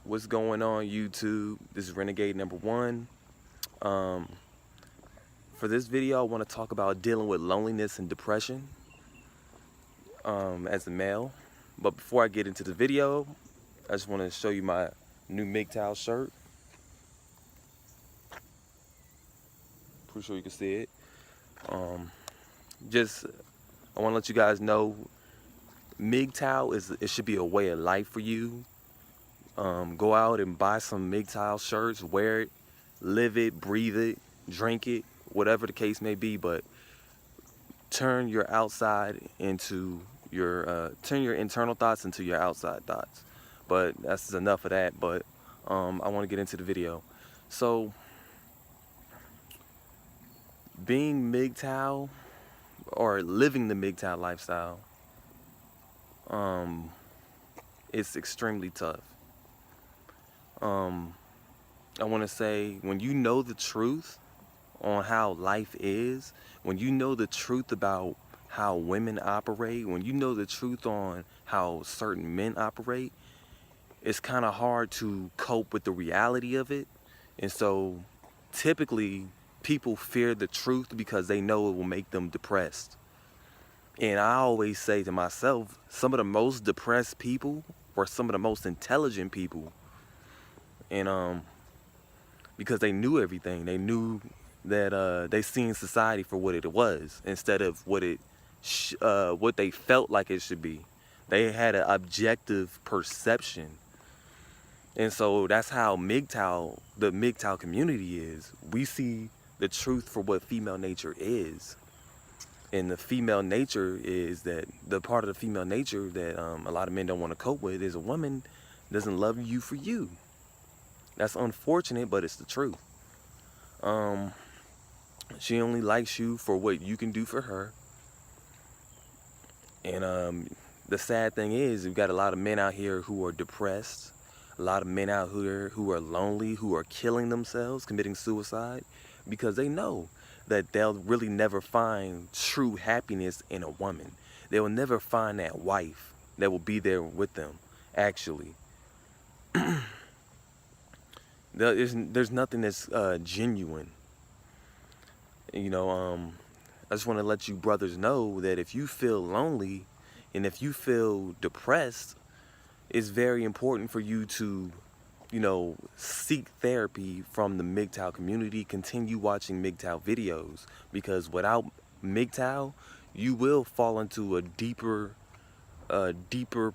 What's going on, YouTube? This is Renegade #1. For this video, I want to talk about dealing with loneliness and depression as a male. But before I get into the video, I just want to show you my new MGTOW shirt. Pretty sure you can see it. I want to let you guys know, MGTOW it should be a way of life for you. Go out and buy some MGTOW shirts, wear it, live it, breathe it, drink it, whatever the case may be, but turn your outside into your, turn your internal thoughts into your outside thoughts. But that's enough of that, but I want to get into the video. So, being MGTOW, or living the MGTOW lifestyle, it's extremely tough. I want to say, when you know the truth on how life is, when you know the truth about how women operate, when you know the truth on how certain men operate, it's kind of hard to cope with the reality of it. And so typically people fear the truth because they know it will make them depressed. And I always say to myself, some of the most depressed people were some of the most intelligent people. And because they knew everything, they knew that they seen society for what it was instead of what they felt like it should be. They had an objective perception. And so that's how MGTOW, the MGTOW community is. We see the truth for what female nature is. And the female nature is that, the part of the female nature that a lot of men don't want to cope with is a woman doesn't love you for you. That's unfortunate, but it's the truth. She only likes you for what you can do for her. And the sad thing is, we've got a lot of men out here who are depressed, a lot of men out here who are lonely, who are killing themselves, committing suicide, because they know that they'll really never find true happiness in a woman. They will never find that wife that will be there with them, actually. There's nothing that's genuine. You know, I just want to let you brothers know that if you feel lonely and if you feel depressed, it's very important for you to, you know, seek therapy from the MGTOW community. Continue watching MGTOW videos, because without MGTOW, you will fall into a deeper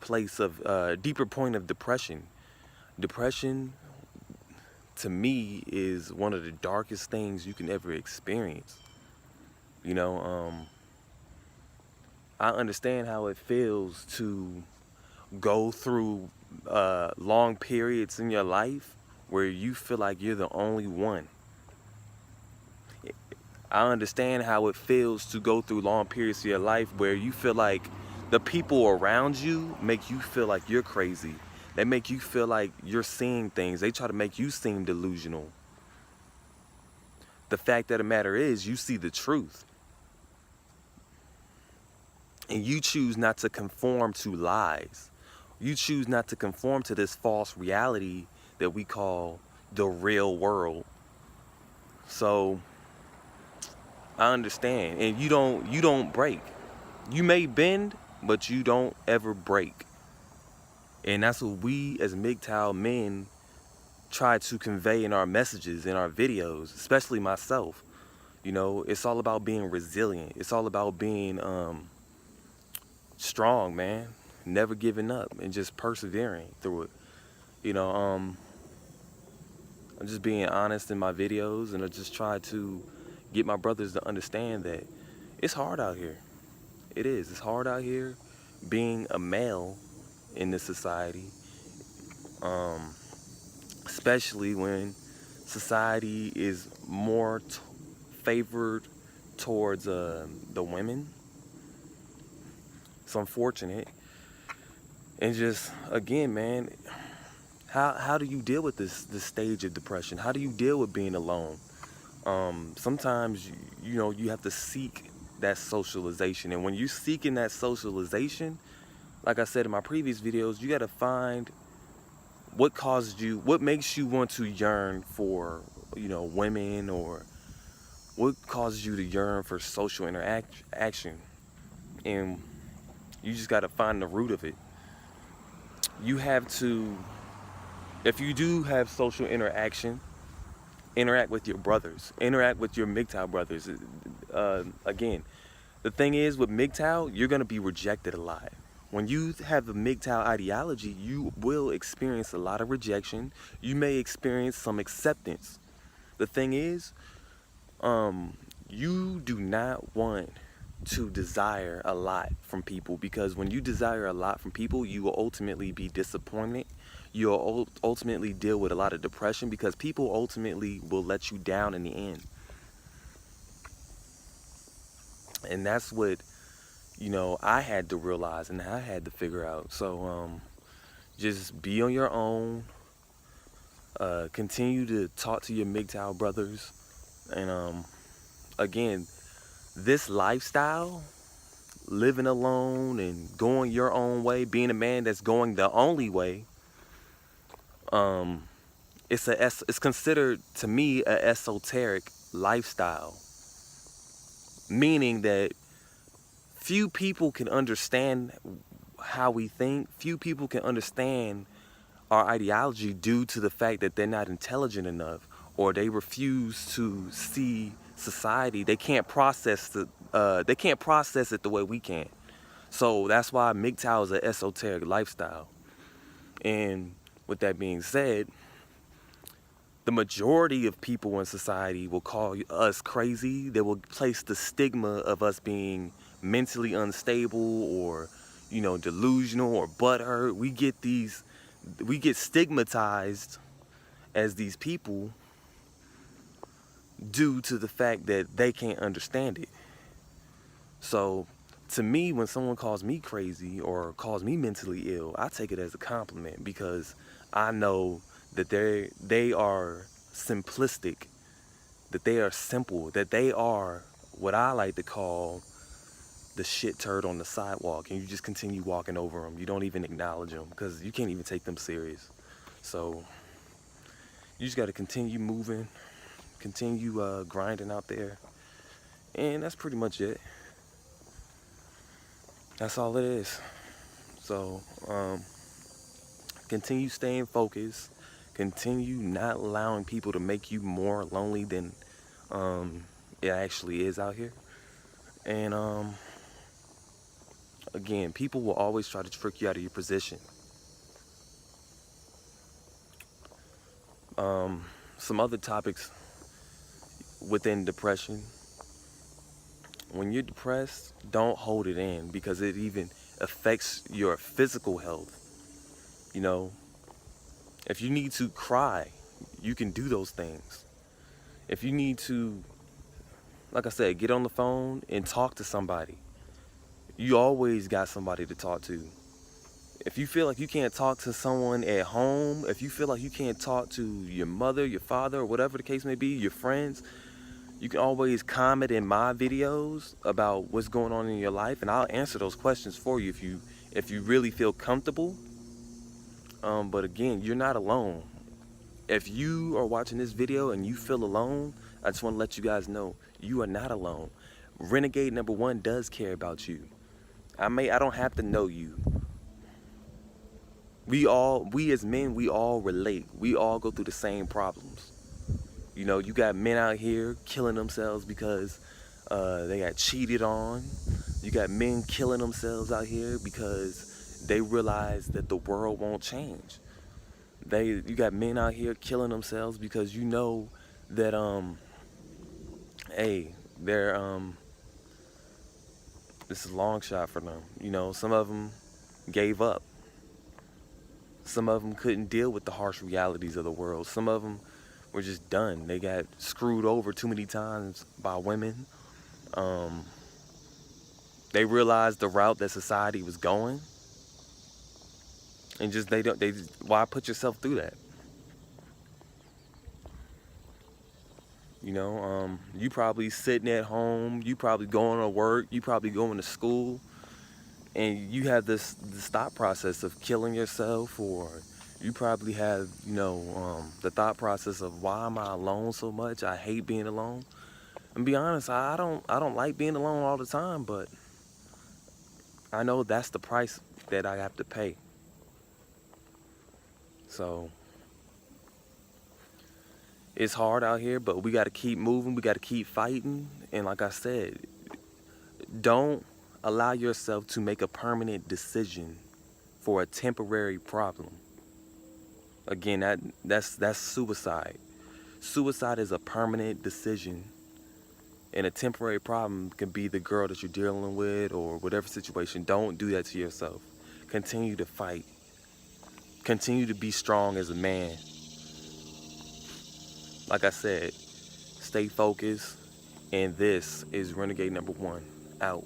place of, deeper point of depression. Depression, to me, is one of the darkest things you can ever experience. You know, I understand how it feels to go through long periods in your life where you feel like you're the only one. I understand how it feels to go through long periods of your life where you feel like the people around you make you feel like you're crazy. They make you feel like you're seeing things. They try to make you seem delusional. The fact of the matter is, you see the truth. And you choose not to conform to lies. You choose not to conform to this false reality that we call the real world. So I understand. And you don't break. You may bend, but you don't ever break. And that's what we as MGTOW men try to convey in our messages, in our videos, especially myself. You know, it's all about being resilient. It's all about being strong, man. Never giving up and just persevering through it. You know, I'm just being honest in my videos, and I just try to get my brothers to understand that it's hard out here. It is. It's hard out here being a male in this society, especially when society is more favored towards the women. It's unfortunate. And just, again, man, how do you deal with this stage of depression? How do you deal with being alone? Sometimes, you know, you have to seek that socialization. And when you're seeking that socialization, like I said in my previous videos, you got to find what makes you want to yearn for, women, or what causes you to yearn for social interaction? And you just got to find the root of it. You have to, if you do have social interaction, interact with your brothers, interact with your MGTOW brothers. Again, the thing is with MGTOW, you're going to be rejected a lot. When you have the MGTOW ideology, you will experience a lot of rejection. You may experience some acceptance. The thing is, you do not want to desire a lot from people, because when you desire a lot from people, you will ultimately be disappointed. You'll ultimately deal with a lot of depression, because people ultimately will let you down in the end. And that's what, I had to realize and I had to figure out. So just be on your own. Continue to talk to your MGTOW brothers. And again, this lifestyle, living alone and going your own way, being a man that's going the only way, it's considered, to me, an esoteric lifestyle. Meaning that few people can understand how we think. Few people can understand our ideology due to the fact that they're not intelligent enough, or they refuse to see society. They can't process it the way we can. So that's why MGTOW is an esoteric lifestyle. And with that being said, the majority of people in society will call us crazy. They will place the stigma of us being mentally unstable, or, delusional, or butthurt. We get stigmatized as these people due to the fact that they can't understand it. So to me, when someone calls me crazy or calls me mentally ill, I take it as a compliment, because I know that they are simplistic, that they are simple, that they are what I like to call the shit turd on the sidewalk, and you just continue walking over them. You don't even acknowledge them, because you can't even take them serious. So you just got to continue moving, continue grinding out there, and that's pretty much it. That's all it is. So continue staying focused, continue not allowing people to make you more lonely than it actually is out here. And again, people will always try to trick you out of your position. Some other topics within depression. When you're depressed, don't hold it in, because it even affects your physical health. If you need to cry, you can do those things. If you need to, like I said, get on the phone and talk to somebody, you always got somebody to talk to. If you feel like you can't talk to someone at home, if you feel like you can't talk to your mother, your father, or whatever the case may be, your friends, you can always comment in my videos about what's going on in your life, and I'll answer those questions for you if you really feel comfortable. But again, you're not alone. If you are watching this video and you feel alone, I just want to let you guys know you are not alone. Renegade #1 does care about you. I don't have to know you. We as men, we all relate. We all go through the same problems. You got men out here killing themselves because they got cheated on. You got men killing themselves out here because they realize that the world won't change. You got men out here killing themselves because that hey, they're this is a long shot for them. Some of them gave up. Some of them couldn't deal with the harsh realities of the world. Some of them were just done. They got screwed over too many times by women. They realized the route that society was going, and why put yourself through that? You probably sitting at home, you probably going to work, you probably going to school, and you have this thought process of killing yourself, or You probably have, the thought process of why am I alone so much? I hate being alone. And be honest, I don't like being alone all the time, but I know that's the price that I have to pay. So it's hard out here, but we got to keep moving. We got to keep fighting. And like I said, don't allow yourself to make a permanent decision for a temporary problem. Again, that's suicide. Suicide is a permanent decision, and a temporary problem can be the girl that you're dealing with or whatever situation. Don't do that to yourself. Continue to fight. Continue to be strong as a man. Like I said, stay focused. And this is Renegade number 1 out.